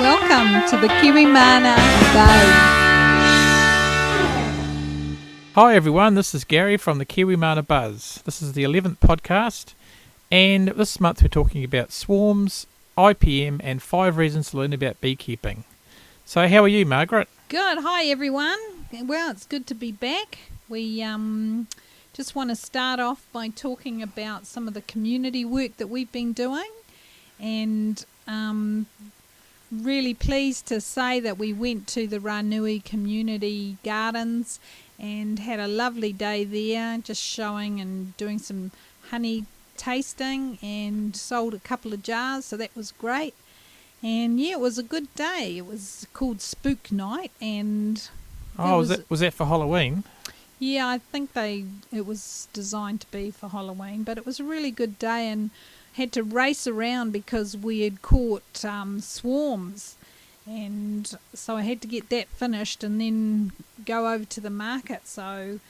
Welcome to the Kiwimana Buzz. Hi everyone, this is Gary from the Kiwimana Buzz. This is the 11th podcast, and this month we're talking about swarms, IPM, and 5 reasons to learn about beekeeping. So how are you, Margaret? Good. Hi everyone. Well, it's good to be back. We just want to start off by talking about some of the community work that we've been doing, and really pleased to say that we went to the Ranui Community Gardens and had a lovely day there, just showing and doing some honey tasting, and sold a couple of jars, so that was great. And yeah, it was a good day. It was called Spook Night, and was that for Halloween? Yeah, I think it was designed to be for Halloween, but it was a really good day, and had to race around because we had caught swarms, and so I had to get that finished and then go over to the market. And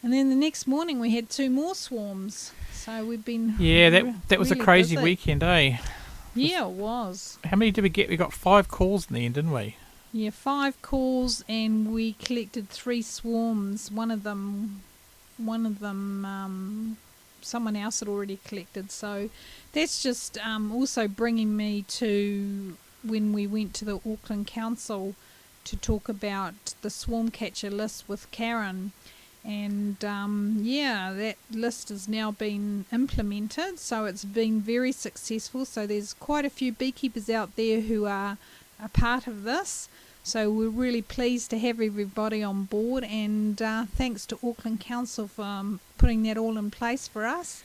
then the next morning we had 2 more swarms. So we've been that was really a crazy busy weekend, eh? Yeah, it was. How many did we get? We got 5 calls in the end, didn't we? Yeah, 5 calls, and we collected 3 swarms. One of them someone else had already collected. So that's just also bringing me to when we went to the Auckland Council to talk about the swarm catcher list with Karen. And that list has now been implemented, so it's been very successful. So there's quite a few beekeepers out there who are a part of this. So we're really pleased to have everybody on board, and thanks to Auckland Council for putting that all in place for us.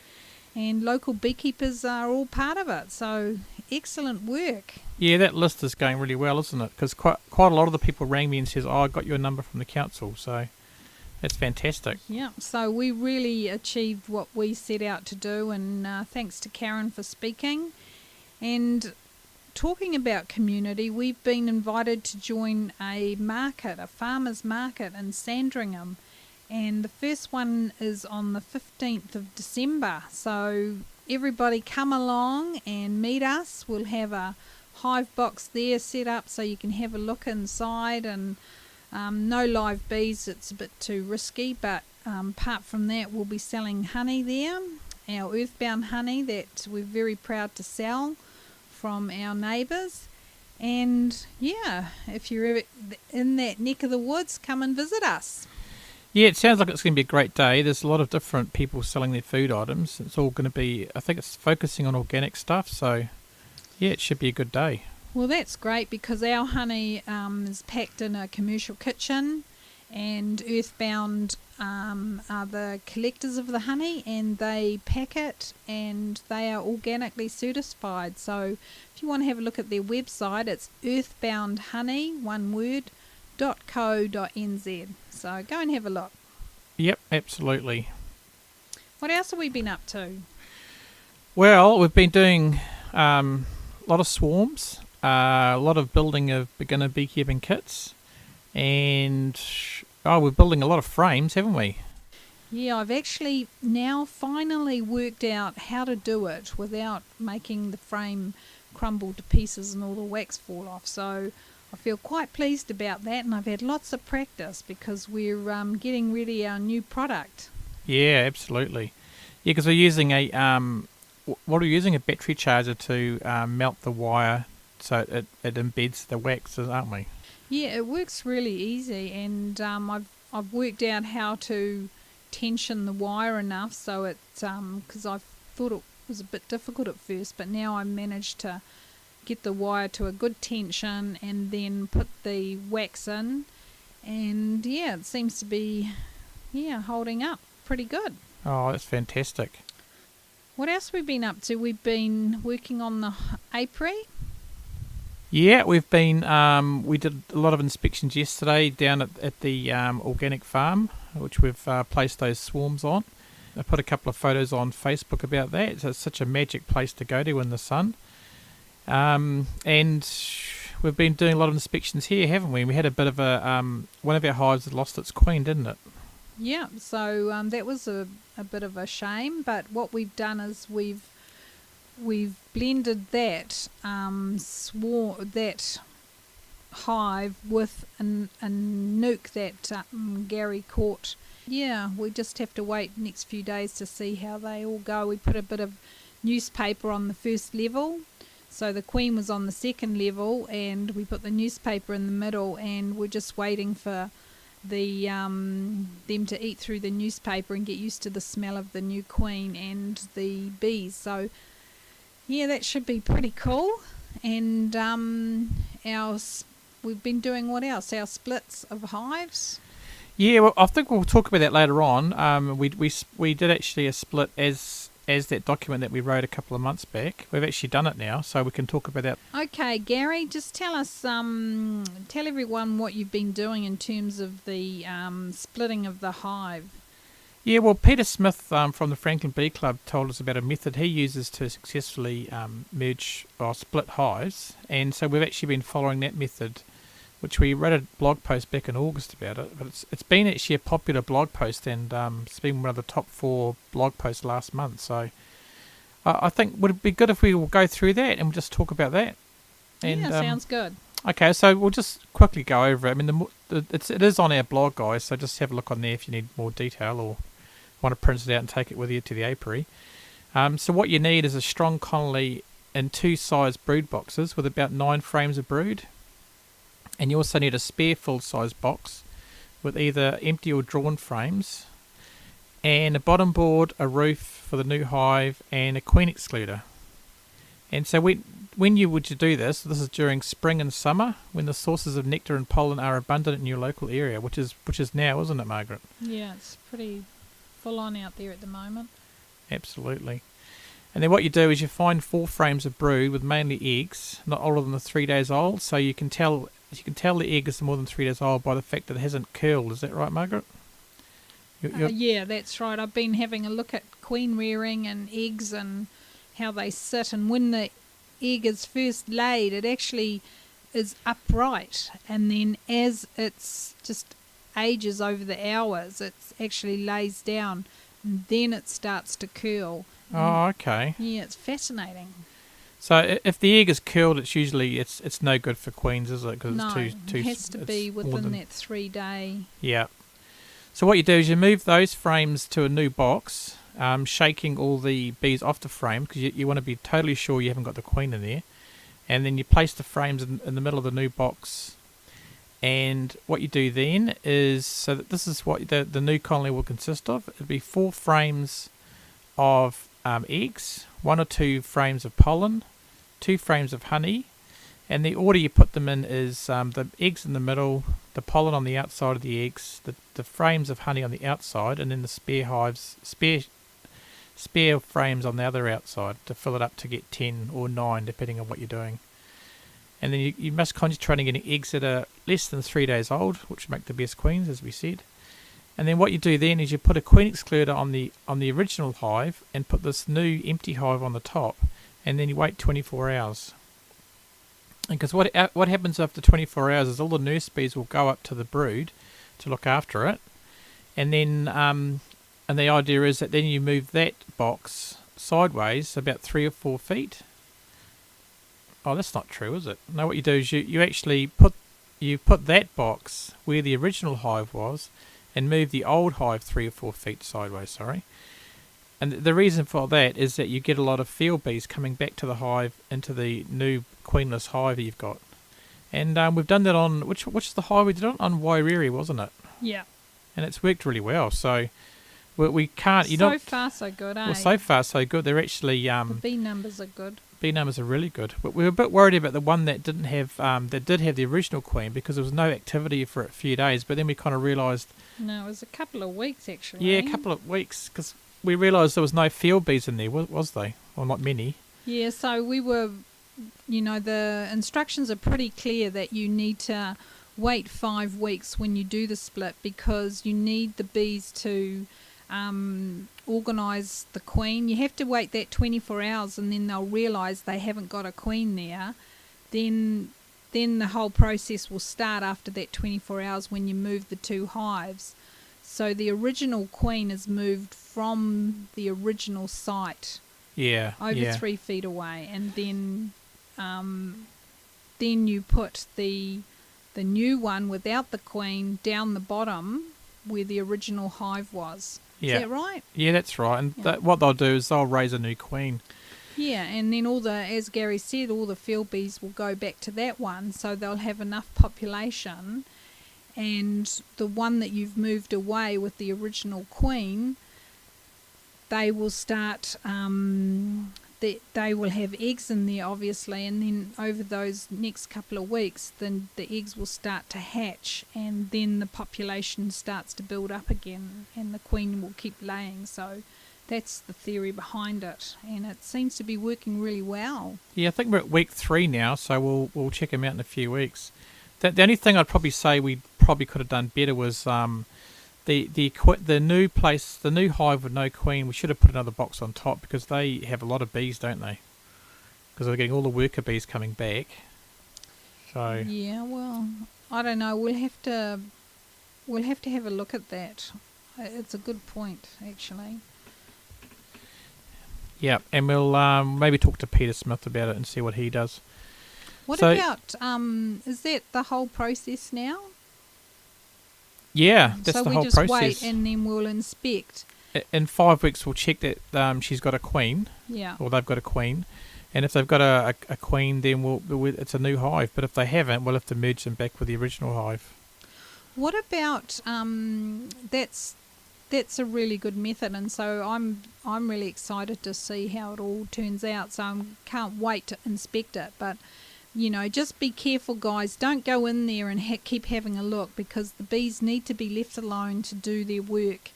And local beekeepers are all part of it, so excellent work. Yeah, that list is going really well, isn't it? Because quite a lot of the people rang me and says, I got your number from the council, so that's fantastic. Yeah, so we really achieved what we set out to do, and thanks to Karen for speaking. And talking about community, we've been invited to join a farmer's market in Sandringham, and the first one is on the 15th of December. So everybody come along and meet us. We'll have a hive box there set up so you can have a look inside, and no live bees, it's a bit too risky, but apart from that, we'll be selling honey there, our earthbound honey that we're very proud to sell from our neighbours. And yeah, if you're ever in that neck of the woods, come and visit us. Yeah, it sounds like it's going to be a great day. There's a lot of different people selling their food items. It's all going to be, I think it's focusing on organic stuff, so yeah, it should be a good day. Well, that's great, because our honey is packed in a commercial kitchen, and Earthbound are the collectors of the honey, and they pack it, and they are organically certified. So if you want to have a look at their website, it's earthboundhoney.co.nz. So go and have a look. Yep, absolutely. What else have we been up to? Well, we've been doing a lot of swarms, a lot of building of beginner beekeeping kits, and we're building a lot of frames, haven't we? Yeah, I've actually now finally worked out how to do it without making the frame crumble to pieces and all the wax fall off. So I feel quite pleased about that, and I've had lots of practice because we're getting ready our new product. Yeah, absolutely. Yeah, because we're using a a battery charger to melt the wire so it embeds the wax, aren't we? Yeah, it works really easy, and I've worked out how to tension the wire enough so it because I thought it was a bit difficult at first, but now I managed to get the wire to a good tension and then put the wax in, and yeah, it seems to be holding up pretty good. Oh, that's fantastic. What else have we been up to? We've been working on the apiary. Yeah, we've been. We did a lot of inspections yesterday down at the organic farm, which we've placed those swarms on. I put a couple of photos on Facebook about that. So it's such a magic place to go to in the sun. And we've been doing a lot of inspections here, haven't we? We had a bit of a one of our hives had lost its queen, didn't it? Yeah. So that was a bit of a shame. But what we've done is we've blended that hive with a nuke that Gary caught. Yeah, we just have to wait next few days to see how they all go. We put a bit of newspaper on the first level, so the queen was on the second level, and we put the newspaper in the middle, and we're just waiting for the them to eat through the newspaper and get used to the smell of the new queen and the bees. So yeah, that should be pretty cool. And we've been doing what else? Our splits of hives. Yeah, well, I think we'll talk about that later on. We did actually a split as that document that we wrote a couple of months back. We've actually done it now, so we can talk about that. Okay, Gary, just tell us, tell everyone what you've been doing in terms of the splitting of the hive. Yeah, well, Peter Smith from the Franklin Bee Club told us about a method he uses to successfully merge or split hives, and so we've actually been following that method, which we wrote a blog post back in August about it. But it's been actually a popular blog post, and it's been one of the top 4 blog posts last month. So I think would it be good if we will go through that and we'll just talk about that. And, yeah, sounds good. Okay, so we'll just quickly go over it. I mean, it is on our blog, guys, so just have a look on there if you need more detail or want to print it out and take it with you to the apiary. So what you need is a strong colony in 2 size brood boxes with about 9 frames of brood. And you also need a spare full-size box with either empty or drawn frames, and a bottom board, a roof for the new hive, and a queen excluder. And so when you would do this is during spring and summer, when the sources of nectar and pollen are abundant in your local area, which is now, isn't it, Margaret? Yeah, it's pretty full on out there at the moment. Absolutely. And then what you do is you find 4 frames of brood with mainly eggs, not older than 3 days old, so you can tell the egg is more than 3 days old by the fact that it hasn't curled. Is that right, Margaret? Yeah, that's right. I've been having a look at queen rearing and eggs and how they sit, and when the egg is first laid, it actually is upright, and then as it's just ages over the hours, it actually lays down, and then it starts to curl. Oh, okay. Yeah, it's fascinating. So if the egg is curled, it's usually it's no good for queens, is it? Cause no, it's too, it has to be within that 3 day. Yeah. So what you do is you move those frames to a new box, shaking all the bees off the frame because you want to be totally sure you haven't got the queen in there, and then you place the frames in the middle of the new box. And what you do then is, so that this is what the new colony will consist of. It'll be 4 frames of eggs, 1 or 2 frames of pollen, 2 frames of honey, and the order you put them in is the eggs in the middle, the pollen on the outside of the eggs, the frames of honey on the outside, and then the spare frames on the other outside to fill it up to get 10 or 9 depending on what you're doing. And then you must concentrate on getting eggs that are less than 3 days old, which make the best queens, as we said. And then what you do then is you put a queen excluder on the original hive and put this new empty hive on the top, and then you wait 24 hours. Because what happens after 24 hours is all the nurse bees will go up to the brood to look after it, and then and the idea is that then you move that box sideways about 3 or 4 feet. Oh, that's not true, is it? No, what you do is you actually put that box where the original hive was, and move the old hive 3 or 4 feet sideways. Sorry. And the reason for that is that you get a lot of field bees coming back to the hive into the new queenless hive that you've got. And we've done that on, which is the hive we did on Wairiri, wasn't it? Yeah. And it's worked really well. So we can't... So far so good, eh? Well, so far so good. They're actually... the bee numbers are good. Bee numbers are really good. But we were a bit worried about the one that didn't have... that did have the original queen because there was no activity for a few days. But then we kind of realised... No, it was a couple of weeks actually. Yeah, a couple of weeks because... We realised there was no field bees in there, was they? Or not many. Yeah, so we were, the instructions are pretty clear that you need to wait 5 weeks when you do the split because you need the bees to organise the queen. You have to wait that 24 hours and then they'll realise they haven't got a queen there. Then the whole process will start after that 24 hours when you move the 2 hives. So the original queen is moved from the original site, over 3 feet away, and then you put the the new one without the queen down the bottom where the original hive was. Yeah. Is that right? Yeah, that's right. And what they'll do is they'll raise a new queen. Yeah, and then as Gary said, all the field bees will go back to that one, so they'll have enough population, and the one that you've moved away with the original queen, they will start, they will have eggs in there, obviously, and then over those next couple of weeks, then the eggs will start to hatch, and then the population starts to build up again, and the queen will keep laying. So that's the theory behind it, and it seems to be working really well. Yeah, I think we're at week 3 now, so we'll check them out in a few weeks. The only thing I'd probably say we probably could have done better was the new place, the new hive with no queen. We should have put another box on top because they have a lot of bees, don't they? Because they're getting all the worker bees coming back. So yeah, well, I don't know. We'll have to have a look at that. It's a good point, actually. Yeah, and we'll maybe talk to Peter Smith about it and see what he does. What about, is that the whole process now? Yeah, that's the whole process. So we just wait and then we'll inspect. In 5 weeks we'll check that she's got a queen. Yeah. Or they've got a queen. And if they've got a queen, then it's a new hive. But if they haven't, we'll have to merge them back with the original hive. What about, that's a really good method, and so I'm really excited to see how it all turns out. So I can't wait to inspect it. But just be careful, guys. Don't go in there and keep having a look, because the bees need to be left alone to do their work.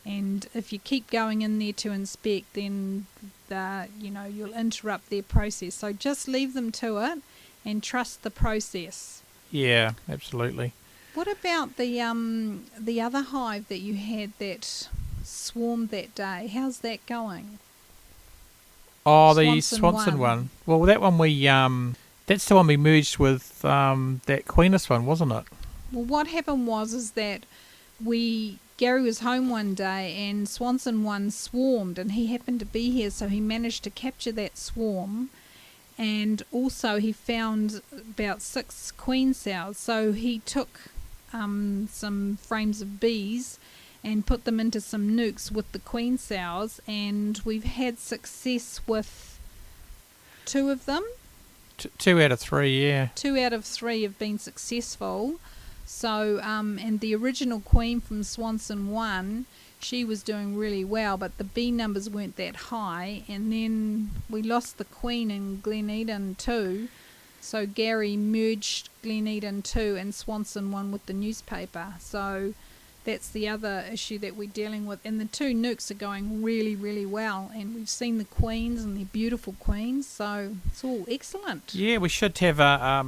And if you keep going in there to inspect, then you'll interrupt their process. So just leave them to it and trust the process. Yeah, absolutely. What about the other hive that you had that swarmed that day? How's that going? Oh, the Swanson one. Well, that one that's the one we merged with that Queenless one, wasn't it? Well, what happened is that Gary was home one day and Swanson one swarmed, and he happened to be here, so he managed to capture that swarm. And also he found about 6 queen cells, so he took some frames of bees and put them into some nukes with the queen cells, and we've had success with 2 of them. 2 out of 3, yeah. 2 out of 3 have been successful. So, and the original queen from Swanson 1, she was doing really well, but the bee numbers weren't that high. And then we lost the queen in Glen Eden 2, so Gary merged Glen Eden 2 and Swanson 1 with the newspaper. So that's the other issue that we're dealing with. And the 2 nukes are going really, really well. And we've seen the queens, and they're beautiful queens, so it's all excellent. Yeah, we should have a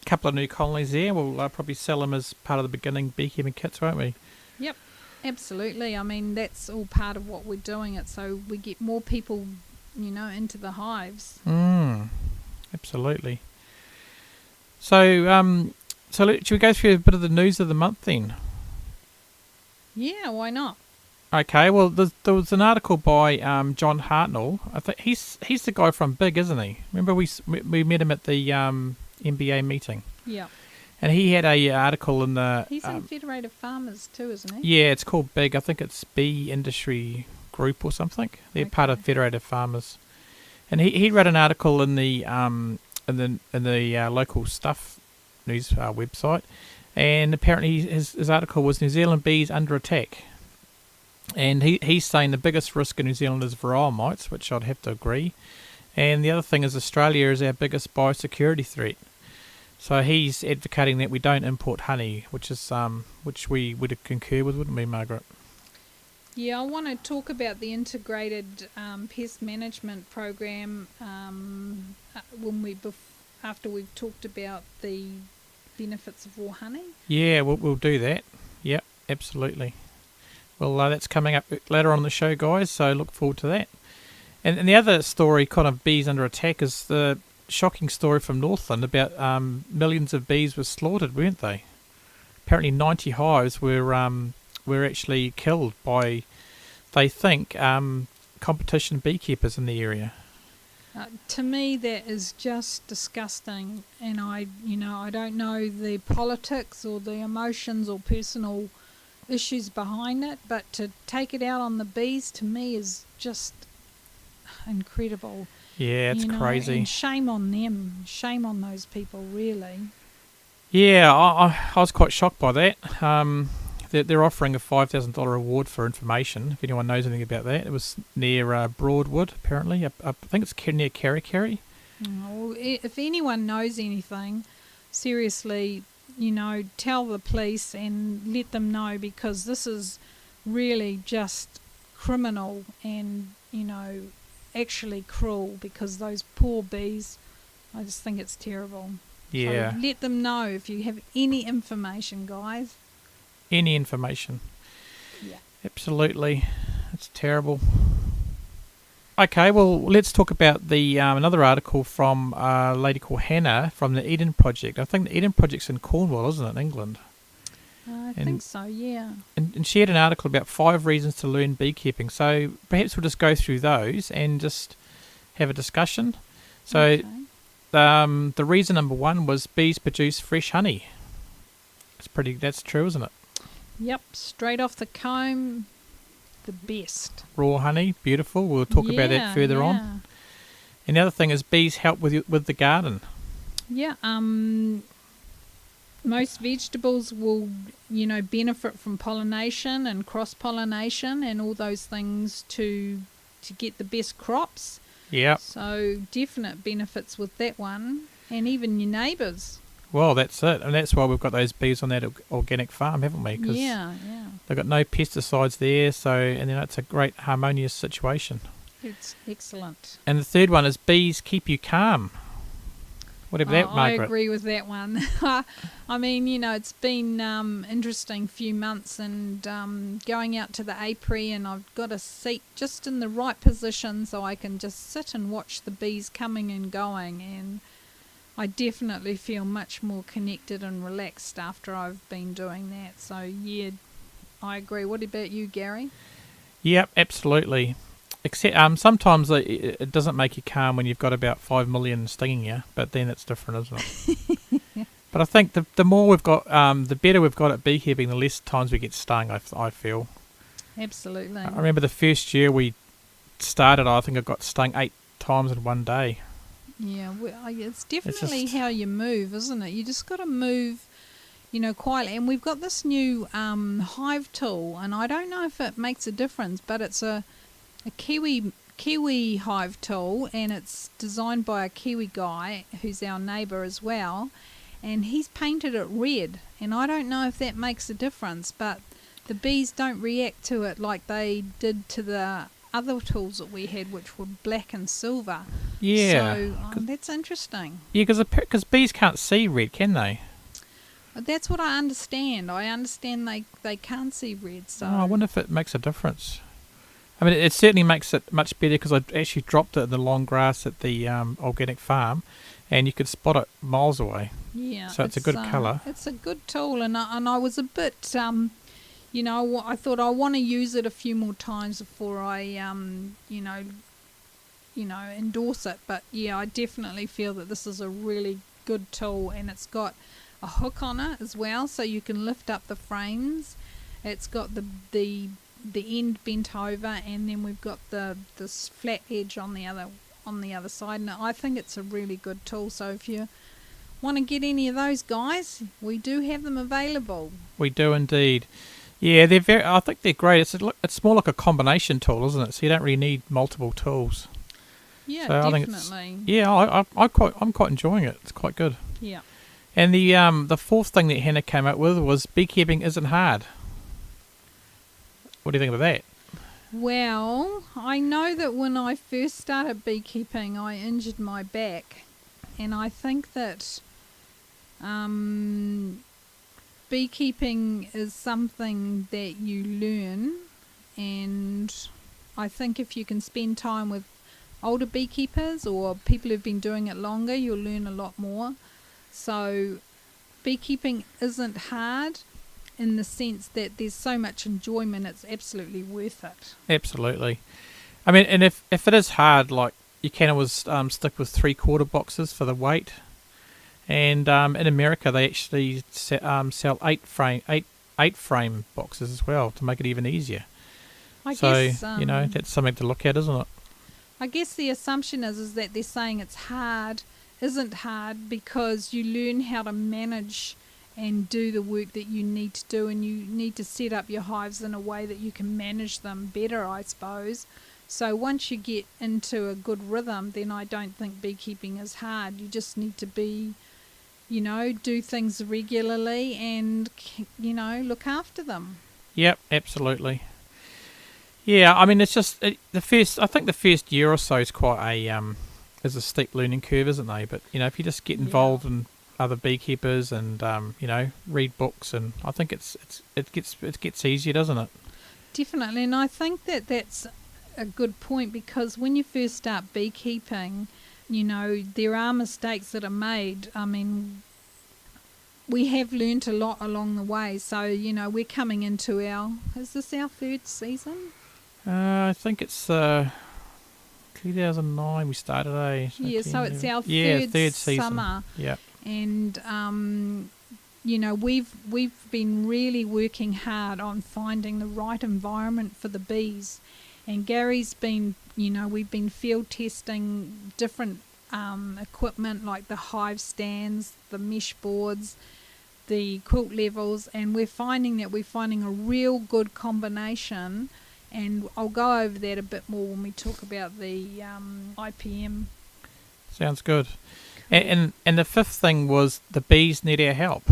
couple of new colonies there. We'll probably sell them as part of the beginning beekeeping kits, won't we? Yep, absolutely. I mean, that's all part of what we're doing it, so we get more people, into the hives. Absolutely. So, should we go through a bit of the news of the month then? Yeah, why not? Okay, well, there was an article by John Hartnell. I think he's the guy from Big, isn't he? Remember we met him at the MBA meeting. Yeah. And he had a article in the... He's in Federated Farmers too, isn't he? Yeah, it's called Big. I think it's Bee Industry Group or something. They're part of Federated Farmers. And he wrote an article in the local Stuff news website. And apparently his article was New Zealand bees under attack. And he's saying the biggest risk in New Zealand is varroa mites, which I'd have to agree. And the other thing is Australia is our biggest biosecurity threat. So he's advocating that we don't import honey, which we would concur with, wouldn't we, Margaret? Yeah, I want to talk about the integrated pest management program after we've talked about the benefits of raw honey. Yeah, we'll do that. Yep, absolutely. Well, that's coming up later on in the show, guys, so look forward to that. And the other story, kind of bees under attack, is the shocking story from Northland about millions of bees were slaughtered, weren't they? Apparently 90 hives were actually killed by, they think, competition beekeepers in the area. To me, that is just disgusting, and I don't know the politics or the emotions or personal issues behind it, but to take it out on the bees to me is just incredible. Yeah, it's crazy. And shame on them, shame on those people, really. Yeah, I was quite shocked by that. They're offering a $5,000 reward for information, if anyone knows anything about that. It was near Broadwood, apparently. I think it's near Kerikeri. Well, if anyone knows anything, seriously, tell the police and let them know, because this is really just criminal and, actually cruel, because those poor bees, I just think it's terrible. Yeah. So let them know if you have any information, guys. Any information. Yeah. Absolutely. It's terrible. Okay, well, let's talk about the another article from a lady called Hannah from the Eden Project. I think the Eden Project's in Cornwall, isn't it, England? I think so, yeah. And she had an article about 5 reasons to learn beekeeping. So perhaps we'll just go through those and just have a discussion. So Okay. the reason number 1 was bees produce fresh honey. That's true, isn't it? Yep, straight off the comb, the best. Raw honey, beautiful. We'll talk about that further on. And the other thing is bees help with the garden. Yeah, most vegetables will, benefit from pollination and cross-pollination and all those things to get the best crops. Yeah. So definite benefits with that one, and even your neighbours. Well, that's it. And that's why we've got those bees on that organic farm, haven't we? 'Cause yeah. they've got no pesticides there, and it's a great harmonious situation. It's excellent. And the third one is bees keep you calm. Whatever that, Margaret. I agree with that one. I mean, it's been interesting few months, and going out to the apiary, and I've got a seat just in the right position so I can just sit and watch the bees coming and going, and I definitely feel much more connected and relaxed after I've been doing that. So, yeah, I agree. What about you, Gary? Yep, absolutely. Except sometimes it doesn't make you calm when you've got about 5 million stinging you, but then it's different, isn't it? But I think the more we've got, the better we've got at beekeeping, the less times we get stung, I feel. Absolutely. I remember the first year we started, I think I got stung 8 times in one day. Yeah, it's definitely how you move, isn't it? You just got to move, quietly. And we've got this new hive tool, and I don't know if it makes a difference, but it's a Kiwi hive tool, and it's designed by a Kiwi guy who's our neighbour as well, and he's painted it red, and I don't know if that makes a difference, but the bees don't react to it like they did to the other tools that we had, which were black and silver. Yeah. So that's interesting. Yeah, because bees can't see red, can they? That's what I understand. I understand they can't see red. So I wonder if it makes a difference. I mean, it certainly makes it much better, because I actually dropped it in the long grass at the organic farm, and you could spot it miles away. Yeah. So it's a good colour. It's a good tool, and I was a bit, I thought I want to use it a few more times before I, endorse it. But yeah, I definitely feel that this is a really good tool, and it's got a hook on it as well, so you can lift up the frames. It's got the end bent over, and then we've got this flat edge on the other side, and I think it's a really good tool. So if you want to get any of those, guys, we do have them available. We do indeed. Yeah, I think they're great. It's more like a combination tool, isn't it? So you don't really need multiple tools. Yeah, so definitely. I'm quite enjoying it. It's quite good. Yeah. And the fourth thing that Hannah came up with was beekeeping isn't hard. What do you think about that? Well, I know that when I first started beekeeping, I injured my back, and I think that beekeeping is something that you learn, and I think if you can spend time with older beekeepers or people who've been doing it longer, you'll learn a lot more. So beekeeping isn't hard in the sense that there's so much enjoyment, it's absolutely worth it. Absolutely. I mean, and if it is hard, like you can always stick with 3/4 boxes for the weight. And in America, they actually sell 8 frame boxes as well to make it even easier. I guess, that's something to look at, isn't it? I guess the assumption is that they're saying it's isn't hard because you learn how to manage and do the work that you need to do, and you need to set up your hives in a way that you can manage them better, I suppose. So once you get into a good rhythm, then I don't think beekeeping is hard. You just need to do things regularly and, look after them. Yep, absolutely. Yeah, I mean, it's just the first year or so is quite is a steep learning curve, isn't they? But if you just get involved in other beekeepers and read books, and I think it gets easier, doesn't it? Definitely, and I think that's a good point, because when you first start beekeeping, there are mistakes that are made. I mean, we have learnt a lot along the way. So we're coming into is this our third season? I think it's 2009 we started, So it's our third season. Summer. Yeah. And we've been really working hard on finding the right environment for the bees. And Gary's been, we've been field testing different equipment like the hive stands, the mesh boards, the quilt levels, and we're finding a real good combination. And I'll go over that a bit more when we talk about the IPM. Sounds good. And the fifth thing was the bees need our help,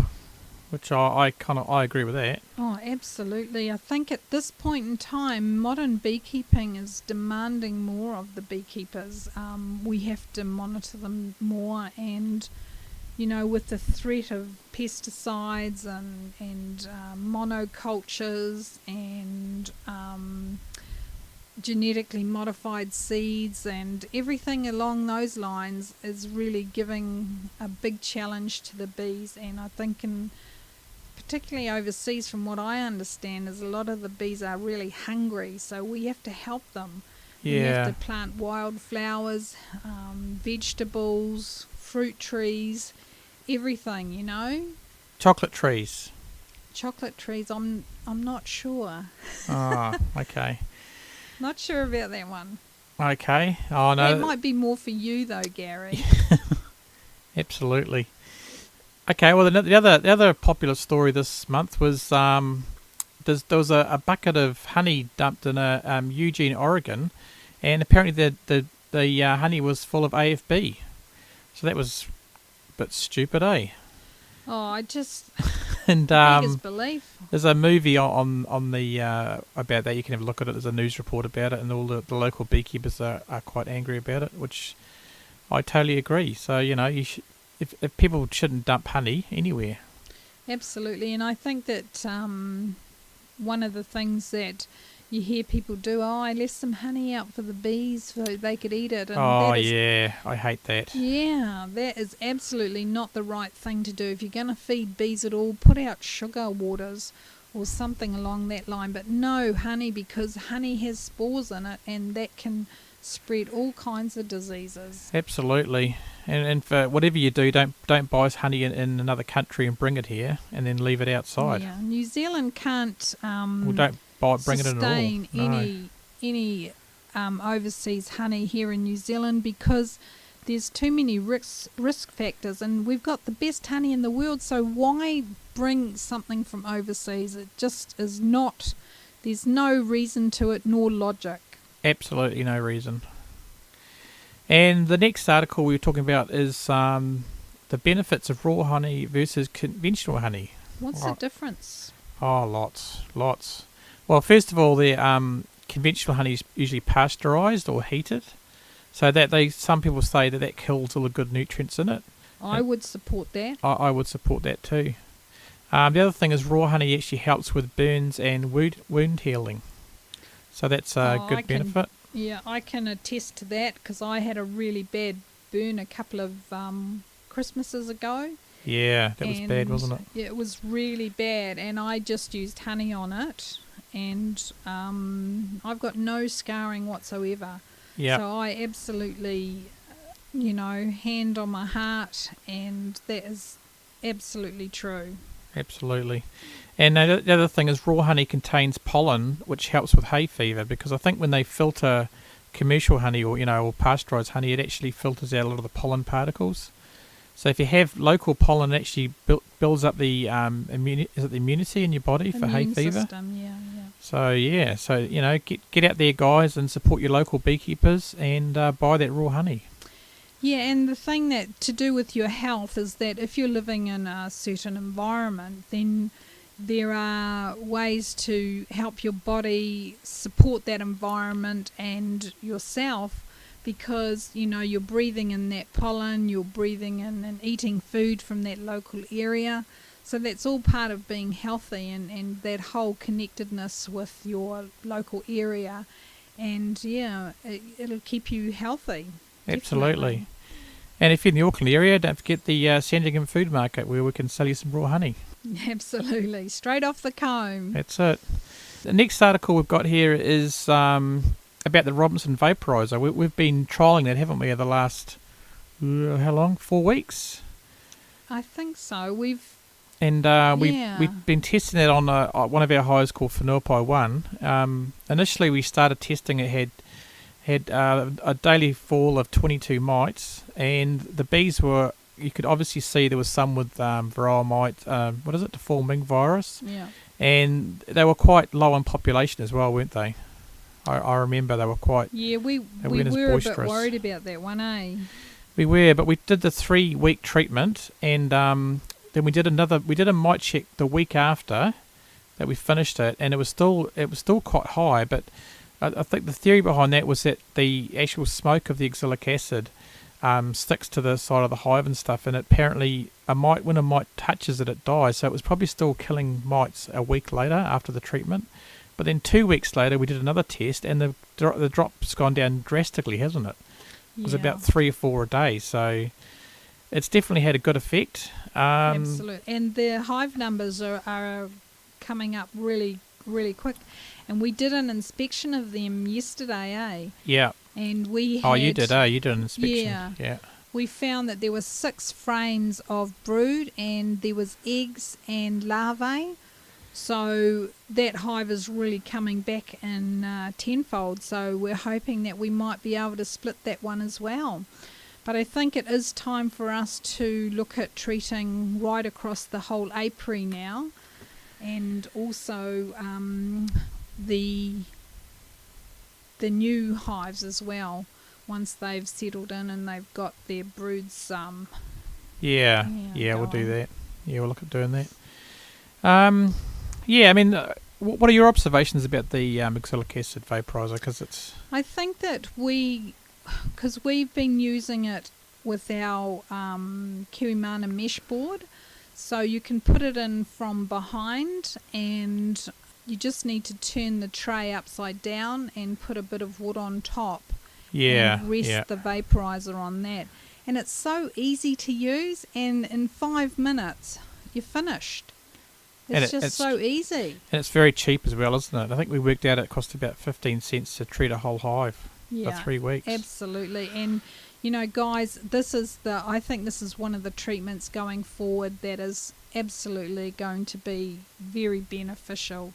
which I agree with that. Oh, absolutely. I think at this point in time, modern beekeeping is demanding more of the beekeepers. We have to monitor them more, and with the threat of pesticides and monocultures and genetically modified seeds and everything along those lines is really giving a big challenge to the bees. And I think particularly overseas, from what I understand, is a lot of the bees are really hungry, so we have to help them. Yeah. We have to plant wildflowers, vegetables, fruit trees, everything, Chocolate trees. Chocolate trees, I'm not sure. Okay. Not sure about that one. Okay. Oh no. That might be more for you though, Gary. Absolutely. Okay. Well, the other popular story this month was there was a bucket of honey dumped in Eugene, Oregon, and apparently the honey was full of AFB. So that was a bit stupid, eh? Oh, I just and biggest belief. There's a movie on the about that. You can have a look at it. There's a news report about it, and all the local beekeepers are quite angry about it, which I totally agree. So you should, if people shouldn't dump honey anywhere. Absolutely, and I think that one of the things that you hear people do, I left some honey out for the bees so they could eat it. And I hate that. Yeah, that is absolutely not the right thing to do. If you're going to feed bees at all, put out sugar waters or something along that line. But no honey, because honey has spores in it, and that can spread all kinds of diseases. Absolutely. And for whatever you do, don't buy honey in another country and bring it here and then leave it outside. Yeah, New Zealand can't bring it in at all. Sustain any overseas honey here in New Zealand, because there's too many risk factors, and we've got the best honey in the world, so why bring something from overseas? It just is not, there's no reason to it, nor logic. Absolutely no reason. And the next article we were talking about is the benefits of raw honey versus conventional honey. What's the difference? Oh, lots. Well, first of all, the conventional honey is usually pasteurised or heated, so that some people say that kills all the good nutrients in it. I would support that. I would support that too. The other thing is raw honey actually helps with burns and wound healing, so that's a good benefit. Yeah, I can attest to that, because I had a really bad burn a couple of Christmases ago. Yeah, that was bad, wasn't it? Yeah, it was really bad, and I just used honey on it, and I've got no scarring whatsoever. Yeah. So I absolutely, hand on my heart, and that is absolutely true. Absolutely. And the other thing is raw honey contains pollen, which helps with hay fever, because I think when they filter commercial honey or pasteurised honey, it actually filters out a lot of the pollen particles. So if you have local pollen, it actually builds up the immunity in your body for hay fever. System, yeah. So get out there, guys, and support your local beekeepers and buy that raw honey. Yeah, and the thing that to do with your health is that if you're living in a certain environment, then there are ways to help your body support that environment and yourself, because you're breathing in that pollen, you're breathing in and eating food from that local area. So that's all part of being healthy, and that whole connectedness with your local area. And it'll keep you healthy. Absolutely. Definitely. And if you're in the Auckland area, don't forget the Sandringham Food Market, where we can sell you some raw honey. Absolutely. Straight off the comb. That's it. The next article we've got here is about the Robinson Vaporizer. We've been trialling that, haven't we, over the last, how long? 4 weeks? I think so. We've been testing it on one of our hives called Whenuapai 1. Initially, we started testing it, had a daily fall of 22 mites, and the bees were, you could obviously see there was some with varroa mite, the fall ming virus. Yeah. And they were quite low in population as well, weren't they? I remember they were quite. Yeah, we were a bit worried about that one, eh? We were, but we did the 3-week treatment, and then we did a mite check the week after that we finished it, and it was still quite high. But I think the theory behind that was that the actual smoke of the oxalic acid sticks to the side of the hive and stuff, and apparently when a mite touches it, it dies. So it was probably still killing mites a week later after the treatment. But then 2 weeks later, we did another test, and the drop's gone down drastically, hasn't it? It was about 3 or 4 a day, so it's definitely had a good effect. Absolutely. And the hive numbers are coming up really, really quick. And we did an inspection of them yesterday, eh? Yeah. And we had... Oh, you did, eh? You did an inspection. Yeah. We found that there were 6 frames of brood, and there was eggs and larvae. So that hive is really coming back in tenfold. So we're hoping that we might be able to split that one as well. But I think it is time for us to look at treating right across the whole apiary now, and also the new hives as well, once they've settled in and they've got their broods. We'll do that. Yeah, we'll look at doing that. I mean, what are your observations about the oxalic acid vaporizer? Because I think that because we've been using it with our Kiwimana mesh board, so you can put it in from behind, and you just need to turn the tray upside down and put a bit of wood on top. And rest the vaporizer on that. And it's so easy to use, and in 5 minutes you're finished. It's so easy. And it's very cheap as well, isn't it? I think we worked out it cost about 15 cents to treat a whole hive for 3 weeks. Absolutely. And guys, I think this is one of the treatments going forward that is absolutely going to be very beneficial.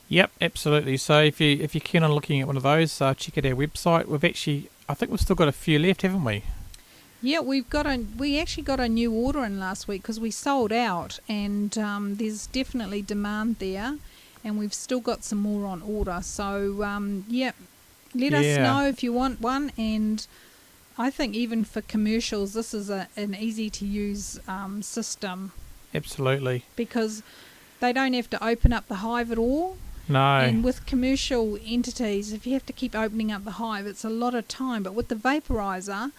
Yep, absolutely. So if you're keen on looking at one of those, check out our website. I think we've still got a few left, haven't we? Yeah, we actually got a new order in last week because we sold out, and there's definitely demand there, and we've still got some more on order. So let us know if you want one, and I think even for commercials, this is an easy to use system. Absolutely. Because they don't have to open up the hive at all. No. And with commercial entities, if you have to keep opening up the hive, it's a lot of time. But with the vaporizer,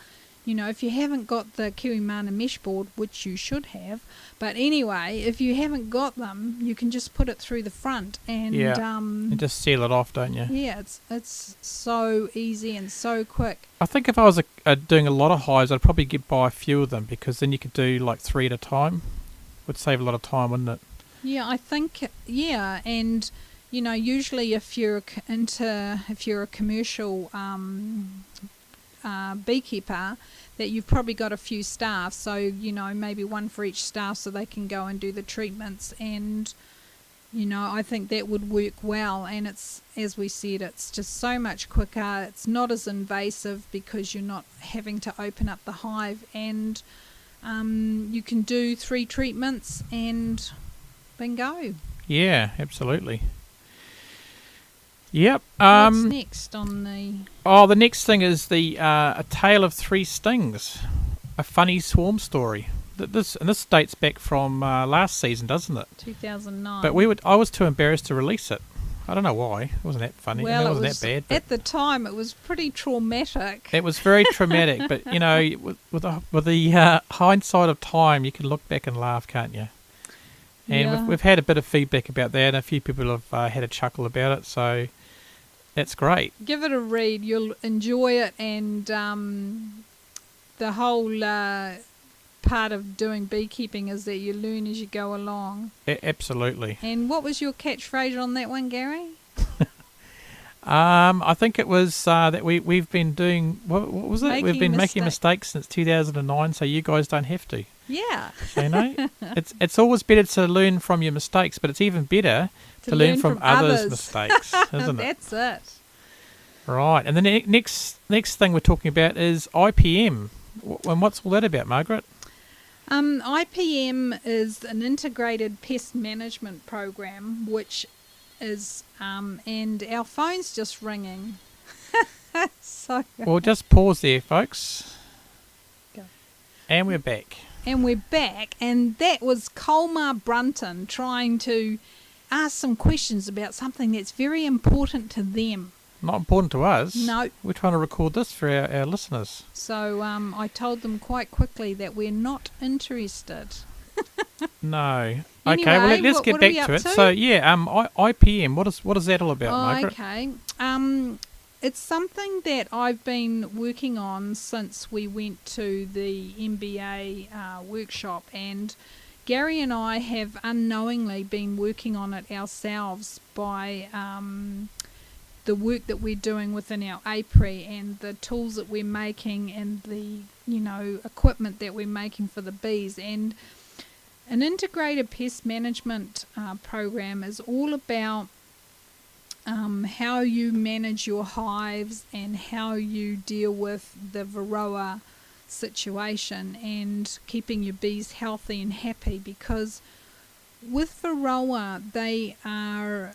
if you haven't got the Kiwimana mesh board, which you should have, but anyway, if you haven't got them, you can just put it through the front and and just seal it off, don't you? Yeah, it's so easy and so quick. I think if I was doing a lot of hives, I'd probably buy a few of them, because then you could do like 3 at a time. Would save a lot of time, wouldn't it? Yeah, I think, and usually if you're a commercial beekeeper, that you've probably got a few staff, so maybe one for each staff so they can go and do the treatments, and I think that would work well. And it's, as we said, it's just so much quicker. It's not as invasive because you're not having to open up the hive, and you can do 3 treatments and bingo. Yeah, absolutely. Yep. What's next on the... Oh, the next thing is the A Tale of 3 Stings, a funny swarm story. This dates back from last season, doesn't it? 2009. But I was too embarrassed to release it. I don't know why. It wasn't that funny. Well, it wasn't that bad. But at the time, it was pretty traumatic. it was very traumatic, but with the hindsight of time, you can look back and laugh, can't you? And we've had a bit of feedback about that, and a few people have had a chuckle about it, so that's great. Give it a read. You'll enjoy it, and the whole part of doing beekeeping is that you learn as you go along. Absolutely. And what was your catchphrase on that one, Gary? I think it was that we've been doing, what was it? We've been making mistakes since 2009, so you guys don't have to. Yeah. So, it's always better to learn from your mistakes, but it's even better to learn from others' mistakes, isn't it? That's it. Right. And the next thing we're talking about is IPM. And what's all that about, Margaret? IPM is an integrated pest management program, which is, and our phone's just ringing. So well, just pause there, folks. Go. And we're back. And that was Colmar Brunton trying to ask some questions about something that's very important to them. Not important to us. No. We're trying to record this for our listeners. So I told them quite quickly that we're not interested. No. Anyway, okay, well, let's get back to it. So, IPM, what is that all about, Margaret? Okay. It's something that I've been working on since we went to the MBA workshop, and Gary and I have unknowingly been working on it ourselves by the work that we're doing within our apiary and the tools that we're making and the equipment that we're making for the bees. And an integrated pest management program is all about how you manage your hives and how you deal with the Varroa situation and keeping your bees healthy and happy, because with Varroa they are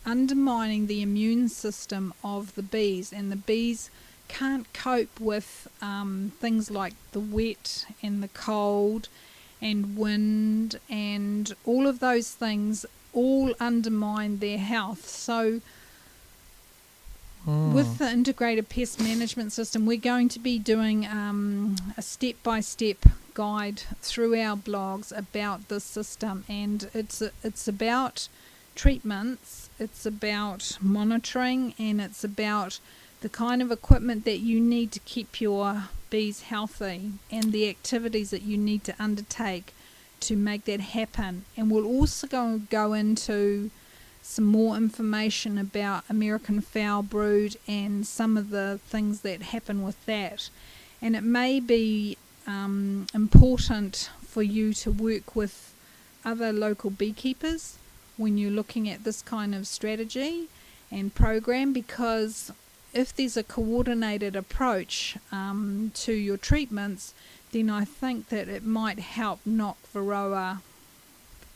undermining the immune system of the bees, and the bees can't cope with things like the wet and the cold and wind, and all of those things all undermine their health. So with the integrated pest management system, we're going to be doing a step-by-step guide through our blogs about this system, and it's about treatments, it's about monitoring, and it's about the kind of equipment that you need to keep your bees healthy and the activities that you need to undertake to make that happen. And we'll also go into some more information about American foul brood and some of the things that happen with that. And it may be important for you to work with other local beekeepers when you're looking at this kind of strategy and program, because if there's a coordinated approach to your treatments, then I think that it might help knock Varroa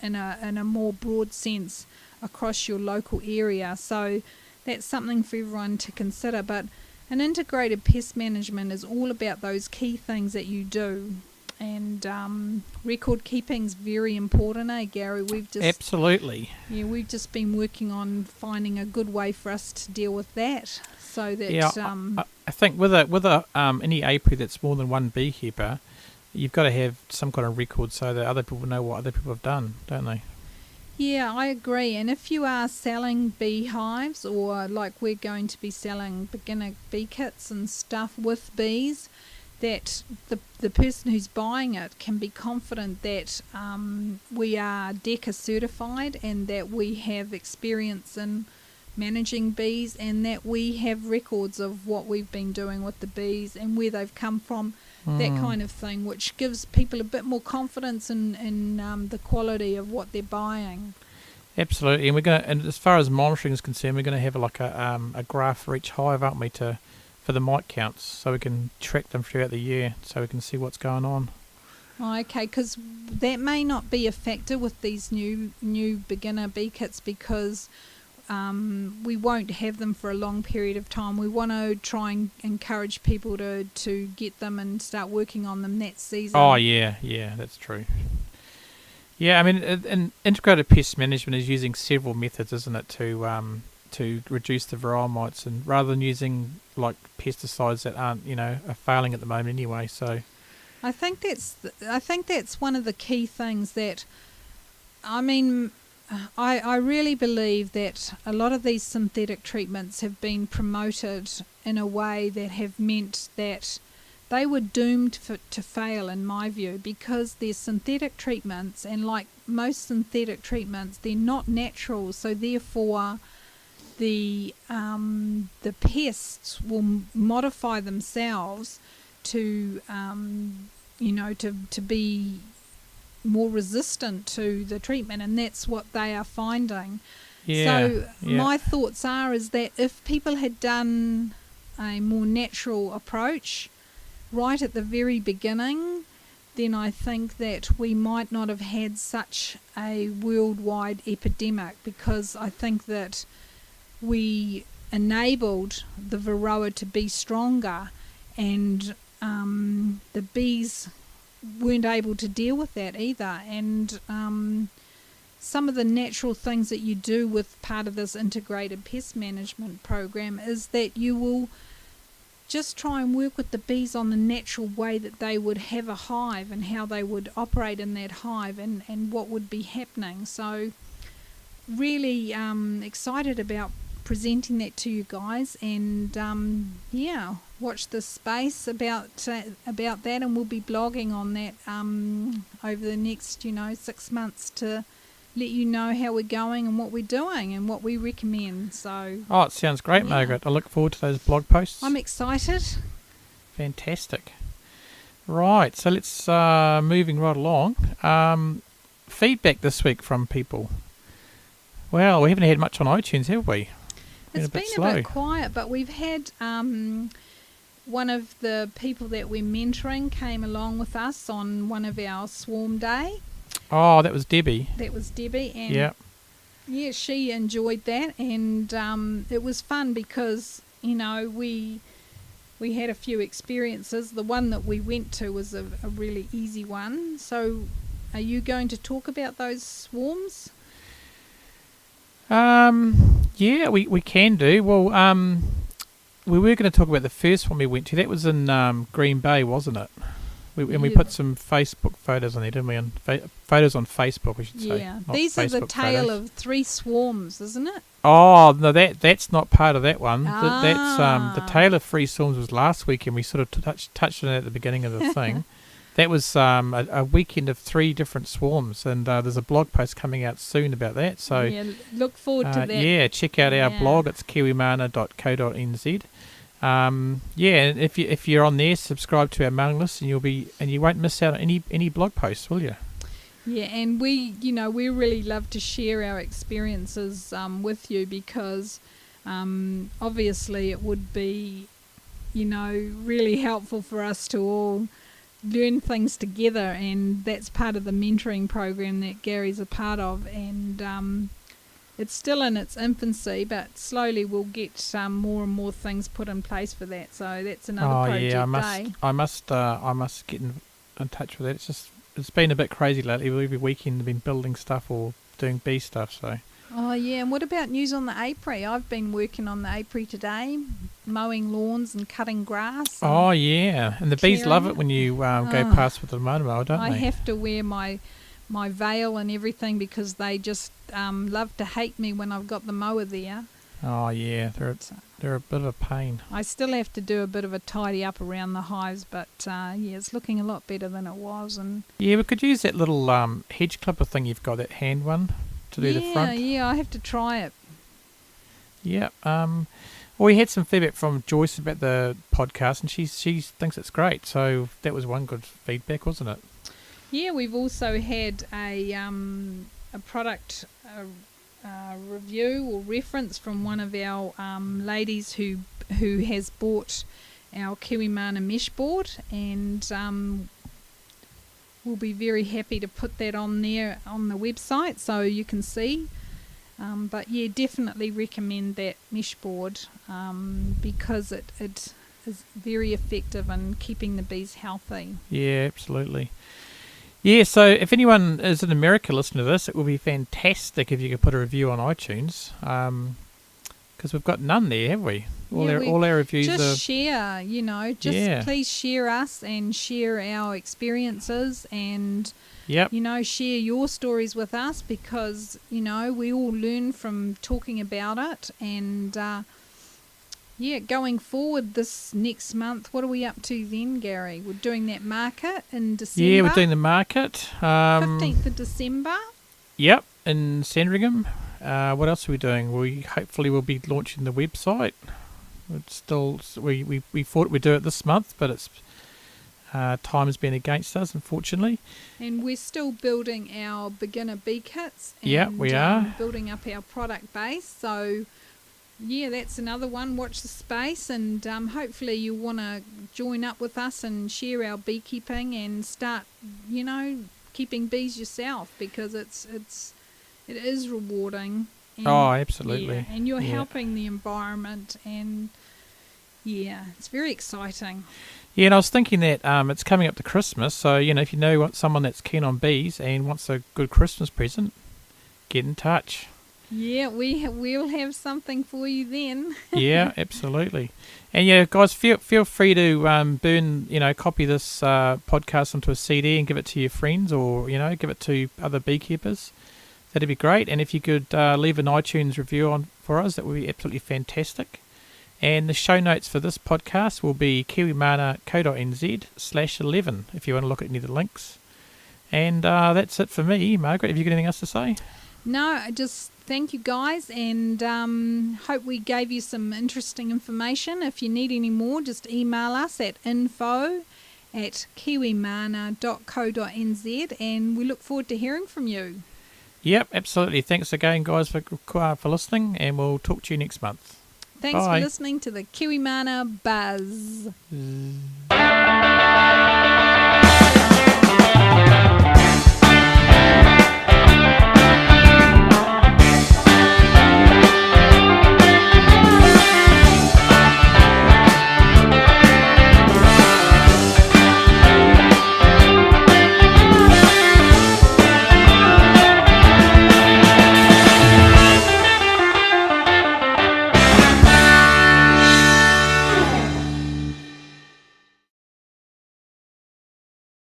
in a more broad sense across your local area. So that's something for everyone to consider. But an integrated pest management is all about those key things that you do. And record keeping's very important, Gary? Absolutely. Yeah, we've just been working on finding a good way for us to deal with that, so that I think with any apiary that's more than one beekeeper, you've got to have some kind of record so that other people know what other people have done, don't they? Yeah, I agree. And if you are selling beehives, or like we're going to be selling beginner bee kits and stuff with bees, that the person who's buying it can be confident that we are DECA certified and that we have experience in managing bees and that we have records of what we've been doing with the bees and where they've come from, that kind of thing, which gives people a bit more confidence in the quality of what they're buying. Absolutely, and as far as monitoring is concerned, we're going to have like a graph for each hive, aren't we, for the mite counts, so we can track them throughout the year, so we can see what's going on. Oh, okay, because that may not be a factor with these new beginner bee kits because we won't have them for a long period of time. We want to try and encourage people to get them and start working on them that season. Oh, yeah, that's true. Yeah, I mean, and integrated pest management is using several methods, isn't it, to reduce the varroa mites, and rather than using like pesticides that aren't, are failing at the moment anyway. So, I think that's one of the key things that, I mean, I really believe that a lot of these synthetic treatments have been promoted in a way that have meant that they were doomed to fail, in my view, because they're synthetic treatments, and like most synthetic treatments, they're not natural, so therefore the pests will modify themselves to be more resistant to the treatment, and that's what they are finding. My thoughts is that if people had done a more natural approach right at the very beginning, then I think that we might not have had such a worldwide epidemic, because I think that we enabled the varroa to be stronger, and the bees weren't able to deal with that either. And some of the natural things that you do with part of this integrated pest management program is that you will just try and work with the bees on the natural way that they would have a hive and how they would operate in that hive and what would be happening. So really excited about presenting that to you guys, and watch this space about that, and we'll be blogging on that over the next 6 months to let you know how we're going and what we're doing and what we recommend. So it sounds great, Margaret. I look forward to those blog posts. I'm excited. Fantastic. Right, so let's moving right along. Feedback this week from people. Well, we haven't had much on iTunes, have we? It's been a bit quiet, but we've had one of the people that we're mentoring came along with us on one of our swarm day. Oh, that was Debbie. And yeah, she enjoyed that, and it was fun because we had a few experiences. The one that we went to was a really easy one. So are you going to talk about those swarms? Yeah, we can do. Well, we were going to talk about the first one we went to. That was in Green Bay, wasn't it? We put some Facebook photos on there, didn't we? Photos on Facebook, we should say. Yeah, these are the tale of 3 swarms, isn't it? Oh, no, that's not part of that one. That's the tale of 3 swarms was last week, and we sort of touched on it at the beginning of the thing. That was a weekend of 3 different swarms, and there's a blog post coming out soon about that. So look forward to that. Yeah, check out our blog. It's kiwimana.co.nz. And if you're on there, subscribe to our mailing list, and you won't miss out on any blog posts, will you? Yeah, and we really love to share our experiences with you, because obviously it would be really helpful for us to all learn things together, and that's part of the mentoring program that Gary's a part of, and it's still in its infancy, but slowly we'll get more and more things put in place for that. So that's another project. I must get in touch with that. It's been a bit crazy lately. Every weekend I've been building stuff or doing bee stuff. So. Oh yeah, and what about news on the apiary? I've been working on the apiary today, mowing lawns and cutting grass. Oh yeah, and the bees love it when you go past with the mower, don't they? I have to wear my veil and everything, because they just love to hate me when I've got the mower there. Oh, yeah, they're a bit of a pain. I still have to do a bit of a tidy up around the hives, but it's looking a lot better than it was. And yeah, we could use that little hedge clipper thing you've got, that hand one, to do the front. Yeah, I have to try it. Yeah. Well, we had some feedback from Joyce about the podcast, and she thinks it's great. So that was one good feedback, wasn't it? Yeah, we've also had a product review or reference from one of our ladies who has bought our Kiwimana mesh board, and we'll be very happy to put that on there on the website so you can see. But yeah, definitely recommend that mesh board because it is very effective in keeping the bees healthy. Yeah, absolutely. Yeah, so if anyone is in America listening to this, it would be fantastic if you could put a review on iTunes, because we've got none there, have we? All our reviews just are... share, please share us and share our experiences and, share your stories with us because, we all learn from talking about it and... going forward this next month, what are we up to then, Gary? We're doing that market in December. Yeah, we're doing the market. 15th of December. Yep, in Sandringham. What else are we doing? We hopefully will be launching the website. It's still we thought we'd do it this month, but it's time has been against us, unfortunately. And we're still building our beginner bee kits. Yeah, we are building up our product base. So. Yeah, that's another one. Watch the space, and hopefully you want to join up with us and share our beekeeping and start, keeping bees yourself because it is rewarding. And, absolutely. Yeah, and you're helping the environment, and it's very exciting. Yeah, and I was thinking that it's coming up to Christmas, so if you know someone that's keen on bees and wants a good Christmas present, get in touch. Yeah, we'll have something for you then. Yeah, absolutely. And guys, feel free to copy this podcast onto a CD and give it to your friends, or give it to other beekeepers. That'd be great. And if you could leave an iTunes review for us, that would be absolutely fantastic. And the show notes for this podcast will be kiwimana.co.nz/11 if you want to look at any of the links. And that's it for me. Margaret, have you got anything else to say? No, just thank you guys, and hope we gave you some interesting information. If you need any more, just email us at info@kiwimana.co.nz, and we look forward to hearing from you. Yep, absolutely. Thanks again, guys, for listening, and we'll talk to you next month. Thanks for listening to the Kiwimana Buzz.